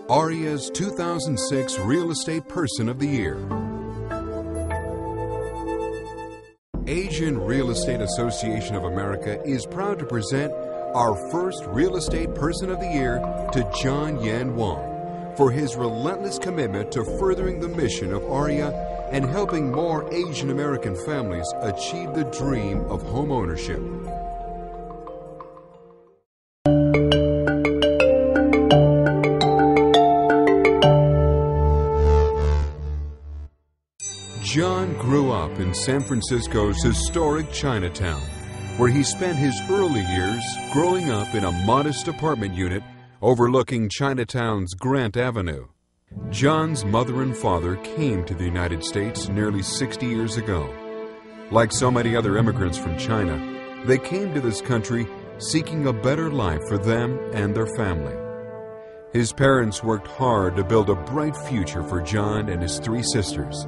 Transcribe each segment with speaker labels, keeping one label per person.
Speaker 1: AREAA's 2006 Real Estate Person of the Year. Asian Real Estate Association of America is proud to present our first Real Estate Person of the Year to John Yen Wong for his relentless commitment to furthering the mission of AREAA and helping more Asian American families achieve the dream of home ownership. John grew up in San Francisco's historic Chinatown, where he spent his early years growing up in a modest apartment unit overlooking Chinatown's Grant Avenue. John's mother and father came to the United States nearly 60 years ago. Like so many other immigrants from China, they came to this country seeking a better life for them and their family. His parents worked hard to build a bright future for John and his three sisters.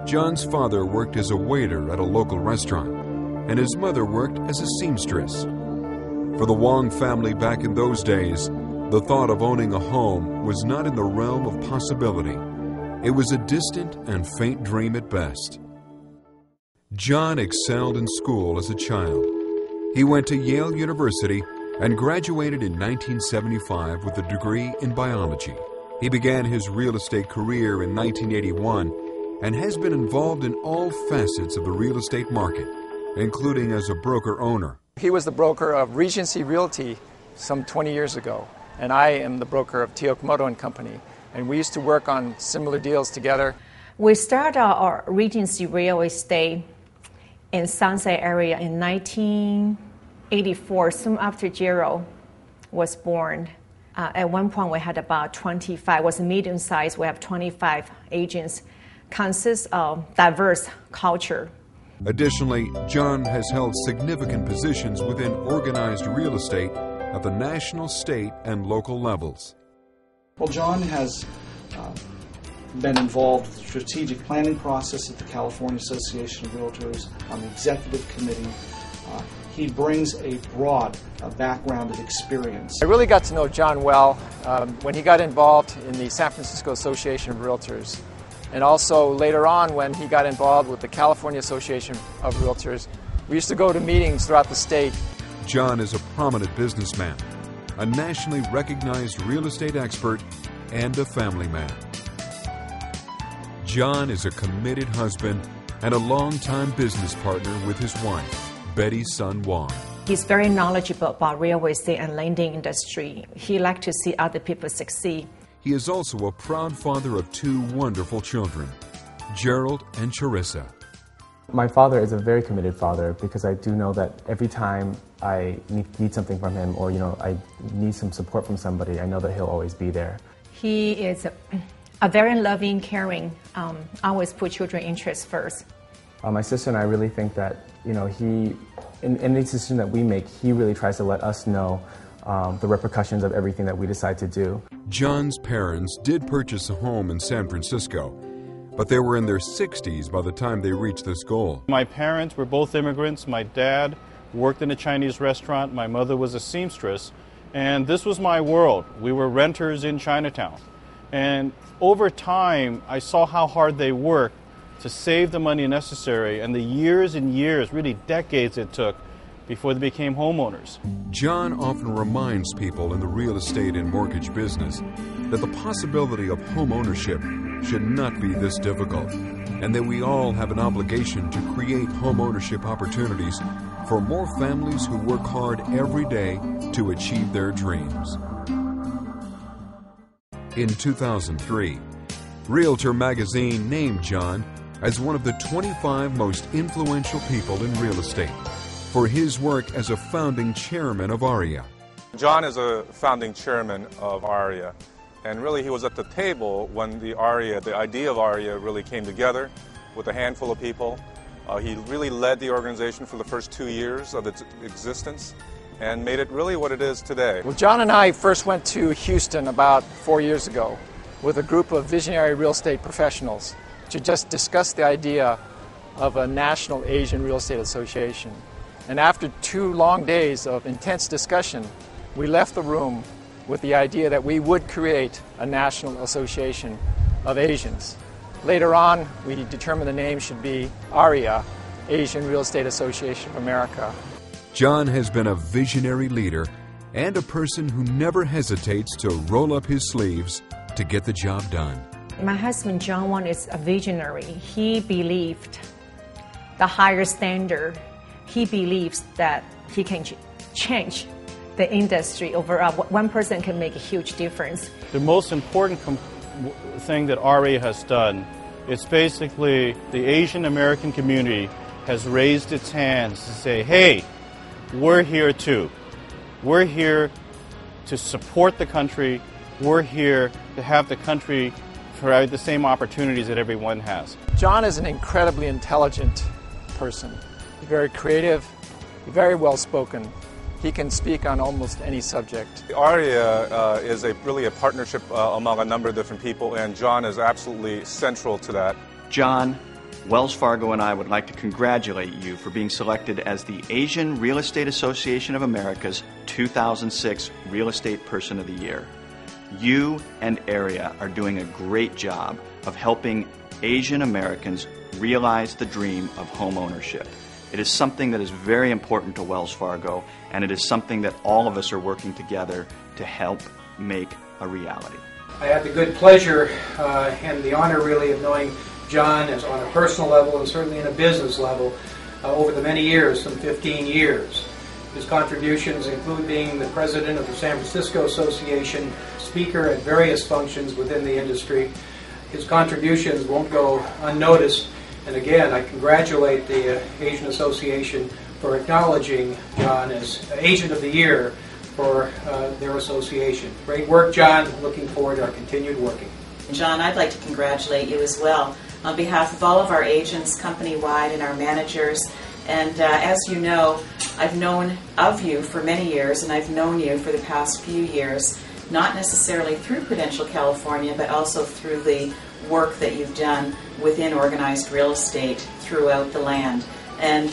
Speaker 1: John's father worked as a waiter at a local restaurant, and his mother worked as a seamstress. For the Wong family back in those days, the thought of owning a home was not in the realm of possibility. It was a distant and faint dream at best. John excelled in school as a child. He went to Yale University and graduated in 1975 with a degree in biology. He began his real estate career in 1981 and has been involved in all facets of the real estate market, including as a broker-owner.
Speaker 2: He was the broker of Regency Realty some 20 years ago, and I am the broker of Tiokomoto and Company, and we used to work on similar deals together.
Speaker 3: We started our Regency Real Estate in Sunset area in 1984, soon after Jero was born. At one point we had about 25, it was medium size, we have 25 agents. Consists of diverse culture.
Speaker 1: Additionally, John has held significant positions within organized real estate at the national, state, and local levels.
Speaker 4: Well, John has been involved with the strategic planning process at the California Association of Realtors on the executive committee. He brings a broad background of experience.
Speaker 2: I really got to know John well when he got involved in the San Francisco Association of Realtors. And also later on when he got involved with the California Association of Realtors. We used to go to meetings throughout the state.
Speaker 1: John is a prominent businessman, a nationally recognized real estate expert, and a family man. John is a committed husband and a longtime business partner with his wife, Betty Sun Wong.
Speaker 3: He's very knowledgeable about real estate and lending industry. He likes to see other people succeed.
Speaker 1: He is also a proud father of two wonderful children, Gerald and Charissa.
Speaker 5: My father is a very committed father because I do know that every time I need something from him or I need some support from somebody, I know that he'll always be there.
Speaker 3: He is a very loving, caring, always put children's interests first.
Speaker 5: My sister and I really think that he, in any decision that we make, he really tries to let us know the repercussions of everything that we decide to do.
Speaker 1: John's parents did purchase a home in San Francisco, but they were in their 60s by the time they reached this goal.
Speaker 6: My parents were both immigrants. My dad worked in a Chinese restaurant. My mother was a seamstress. And this was my world. We were renters in Chinatown. And over time, I saw how hard they worked to save the money necessary and the years and years, really decades it took before they became homeowners.
Speaker 1: John often reminds people in the real estate and mortgage business that the possibility of home ownership should not be this difficult, and that we all have an obligation to create home ownership opportunities for more families who work hard every day to achieve their dreams. In 2003, Realtor magazine named John as one of the 25 most influential people in real estate for his work as a founding chairman of AREAA.
Speaker 7: John is a founding chairman of AREAA, and really he was at the table when the idea of AREAA really came together with a handful of people. He really led the organization for the first 2 years of its existence and made it really what it is today.
Speaker 2: Well, John and I first went to Houston about 4 years ago with a group of visionary real estate professionals to just discuss the idea of a national Asian real estate association. And after 2 long days of intense discussion, we left the room with the idea that we would create a national association of Asians. Later on, we determined the name should be AREAA, Asian Real Estate Association of America.
Speaker 1: John has been a visionary leader and a person who never hesitates to roll up his sleeves to get the job done.
Speaker 3: My husband, John Wong, is a visionary. He believed the higher standard. He believes that he can change the industry overall. One person can make a huge difference.
Speaker 6: The most important thing that AREAA has done is basically the Asian American community has raised its hands to say, hey, we're here too. We're here to support the country. We're here to have the country provide the same opportunities that everyone has.
Speaker 2: John is an incredibly intelligent person. He's very creative, very well spoken. He can speak on almost any subject.
Speaker 7: AREAA is really a partnership among a number of different people, and John is absolutely central to that.
Speaker 8: John, Wells Fargo and I would like to congratulate you for being selected as the Asian Real Estate Association of America's 2006 Real Estate Person of the Year. You and AREAA are doing a great job of helping Asian Americans realize the dream of home ownership. It is something that is very important to Wells Fargo, and it is something that all of us are working together to help make a reality.
Speaker 9: I had the good pleasure and the honor really of knowing John as on a personal level and certainly in a business level over the many years, some 15 years. His contributions include being the president of the San Francisco Association, speaker at various functions within the industry. His contributions won't go unnoticed. And again, I congratulate the Asian Association for acknowledging John as Agent of the Year for their association. Great work, John. Looking forward to our continued working.
Speaker 10: John, I'd like to congratulate you as well on behalf of all of our agents company-wide and our managers. And as you know, I've known of you for many years, and I've known you for the past few years, not necessarily through Prudential California, but also through the work that you've done within organized real estate throughout the land. And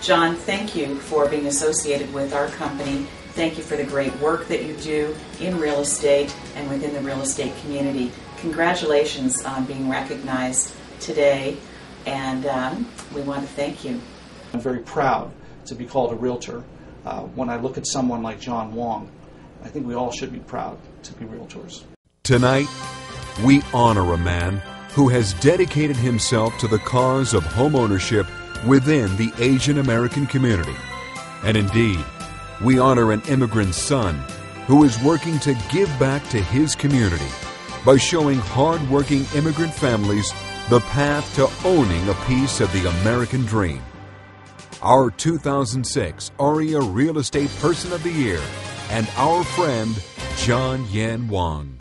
Speaker 10: John, thank you for being associated with our company. Thank you for the great work that you do in real estate and within the real estate community. Congratulations on being recognized today, and we want to thank you.
Speaker 4: I'm very proud to be called a realtor. When I look at someone like John Wong, I think we all should be proud to be realtors.
Speaker 1: Tonight, we honor a man who has dedicated himself to the cause of homeownership within the Asian American community. And indeed, we honor an immigrant's son who is working to give back to his community by showing hard-working immigrant families the path to owning a piece of the American dream. Our 2006 AREAA Real Estate Person of the Year and our friend John Yen Wong.